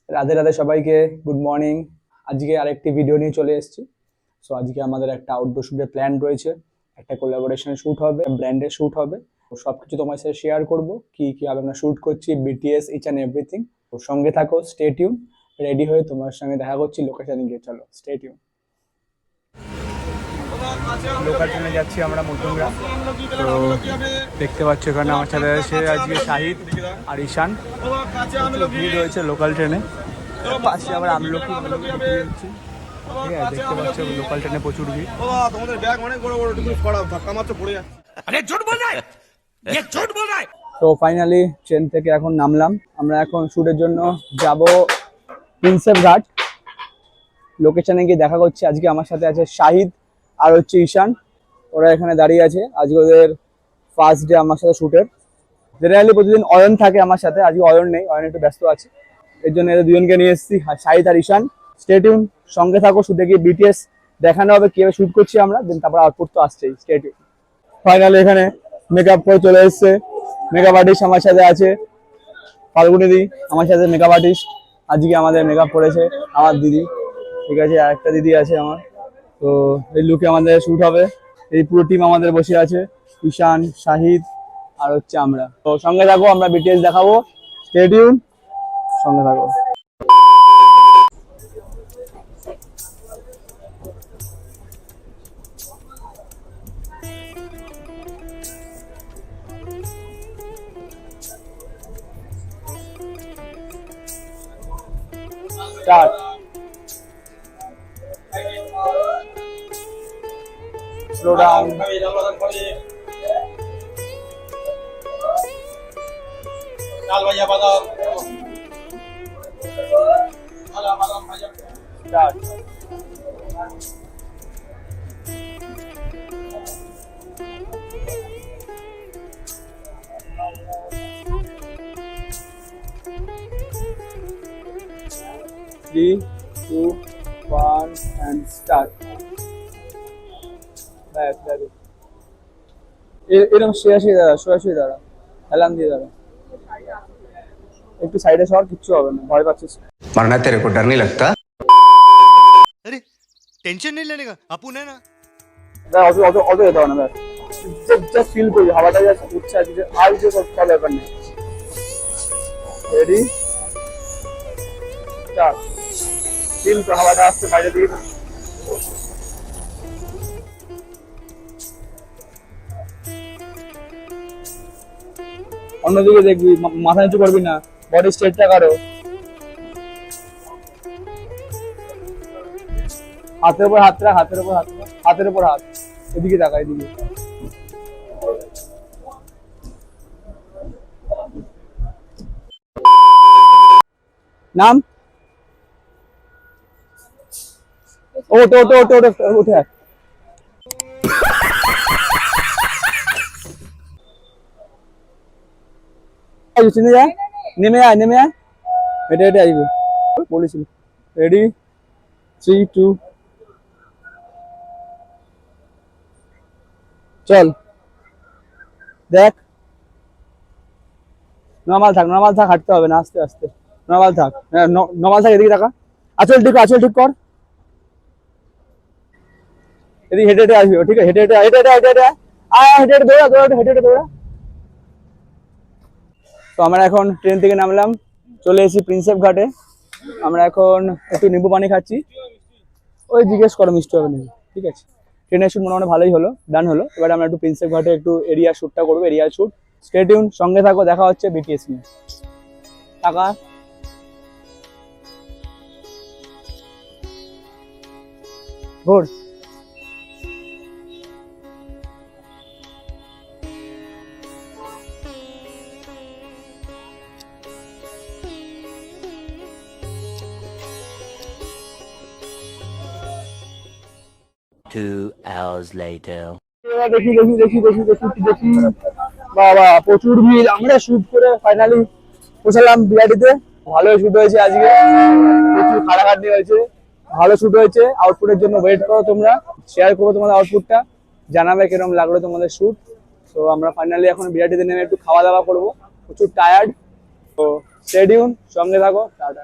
রাধে রাধে সবাইকে, good morning. আজকে আরেকটি ভিডিও নিয়ে চলে এসেছি। সো আজকে আমাদের একটা আউটডোর শুটের প্ল্যান রয়েছে, একটা কোলাবোরেশন শুট হবে, ব্র্যান্ডের শুট হবে। তো সবকিছু তোমার সাথে শেয়ার করব, কি কি আমরা শুট করছি, বিটিএস, ইচ অ্যান্ড এভরিথিং। তো সঙ্গে থাকো, স্টে টিউন। রেডি হয়ে তোমার সঙ্গে দেখা করছি লোকেশনে গিয়ে, চলো স্টে টিউন। লোকাল ট্রেনে যাচ্ছি আমরা মধ্যমগ্রাম। তো দেখতে পাচ্ছ এখানে আমার সাথে আছে আজকে শাহিদ আর ঈশান। ভিড় রয়েছে লোকাল ট্রেনে, পাশে আবার আমলকি হচ্ছে। ঠিক আছে, দেখতে পাচ্ছ লোকাল ট্রেনে প্রচুর ভিড়। তোমাদের ব্যাগ অনেক বড় বড়, তুমি সরাও, ধাক্কা মারতে পড়ে যাচ্ছে। আরে ঝুট বল রहा है, ये झूठ बोल रहा है। তো ফাইনালি ট্রেন থেকে এখন নামলাম। আমরা এখন শুটের জন্য যাব প্রিন্সেপ ঘাট। লোকেশনে গিয়ে দেখা করছি। আজকে আমার সাথে আছে শাহিদ আর হচ্ছে ঈশান। ওরা এখানে দাঁড়িয়ে আছে, আজকে ওদের ফার্স্ট ডে আমার সাথে শুটের। জেনারেলি প্রতিদিন অয়ন থাকে আমার সাথে, আজকে অয়ন নেই, অয়ন একটু ব্যস্ত আছে। এর জন্য এদের দুজনকে নিয়ে এসেছি, শাহিদ আর ঈশান। স্টে টিউন, সঙ্গে থাকো। শুটে গিয়ে বিটিএস দেখানো হবে, কিভাবে শুট করছি আমরা, দেন তারপর আউটপুট তো আসছেই। Stay tune. ফাইনালি এখানে মেকআপ করে চলে এসছে। মেকআপ আর্টিস্ট আমার সাথে আছে ফাল্গুনি দি, আমার সাথে মেকআপ আর্টিস্ট। আজকে আমাদের মেকআপ করেছে আমার দিদি। ঠিক আছে, আর একটা দিদি আছে আমার। তো এই লুকে আমাদের শুট হবে। এই পুরো টিম আমাদের বসে আছে, ঈশান, শাহিদ আর হচ্ছে আমরা। তো সঙ্গে থাকো, আমরা বিটিএস দেখাবো। স্টে টিউন, সঙ্গে থাকো। স্টার্ট। Slow down. लाल भैया बादाम start. Three, two, one, and start. এরকম শুয়ে দাঁড়া, শুয়ে দাঁড়া, হেলান দিয়ে দাঁড়া। একটু সাইডে সর, কিচ্ছু হবে না, ভয় পাচ্ছিস। मरना तेरे को डर नहीं लगता? अरे टेंशन नहीं लेने का, अपन है ना। অত অত অত যেতে হবে না, জাস্ট ফিল করবি হাওয়াটা জাস্ট উঠছে। আজকে আর কিছু সব ব্যাপার নেই। Ready, start. ফিল তো হাওয়াটা আসছে বাইরে দিয়ে। অন্যদিকে দেখবি, মাথা নিচু করবি না, বডি স্ট্রেটটা করো। হাতের উপর হাত রাখ, হাতের উপর হাত রাখ, হাতের উপর হাত। এদিকে তাকা, এদিকে। নাম ওট ওট ওট ওট উঠে আয়। চিনে যা, নেমে আয়, নেমে আয়। হেঁটে হেঁটে আসবে বলেছিল। রেডি, 3, 2, চল। দেখ, নর্মাল থাক, নর্মাল থাক, হাঁটতে হবে না, আস্তে আস্তে নর্মাল থাক। হ্যাঁ, নর্মাল থাক। এদিকে টাকা, আচল ঠিক, আচল ঠিক কর। এদিকে হেঁটে হেঁটে আসবি, ঠিক আছে? হেঁটে হেঁটে হেঁটে হেঁটে হেঁটে হেঁটে আয়, হেঁটে হেঁটে দৌড়া, দৌড়া, হেঁটে হেঁটে দৌড়া। তো আমরা এখন ট্রেন থেকে নামলাম, চলে এসেছি প্রিন্সেপ ঘাটে। আমরা এখন একটু নিম্বু পানি খাচ্ছি। ওই জিজ্ঞেস করো মিষ্টি হবে নাকি। ঠিক আছে, ট্রেনের শুট মোটামুটি ভালোই হলো, ডান হলো। এবার আমরা একটু প্রিন্সেপ ঘাটে একটু এরিয়া শুটটা করবো, এরিয়া শুট। স্টে টিউন, সঙ্গে থাকো, দেখা হচ্ছে বিটিএস নিয়ে। টাকা ঘোর। Two hours later. দেখি দেখি দেখি দেখি দেখি দেখি, বাবা প্রচুর ভিড়। আমরা শুট করে ফাইনালি পৌঁছালাম বিআরটিতে। ভালো শুট হয়েছে আজকে, প্রচুর খাটাখাটনি হয়েছে, ভালো শুট হয়েছে। আউটপুটের জন্য ওয়েট করো তোমরা, শেয়ার করো তোমাদের আউটপুটটা, জানাবে কিরকম লাগলো তোমাদের শুট। তো আমরা ফাইনালি এখন বিআরটিতে নেমে একটু খাওয়া দাওয়া করবো, প্রচুর টায়ার্ড। তো স্টে টিউন, সঙ্গে থাকো, টাটা।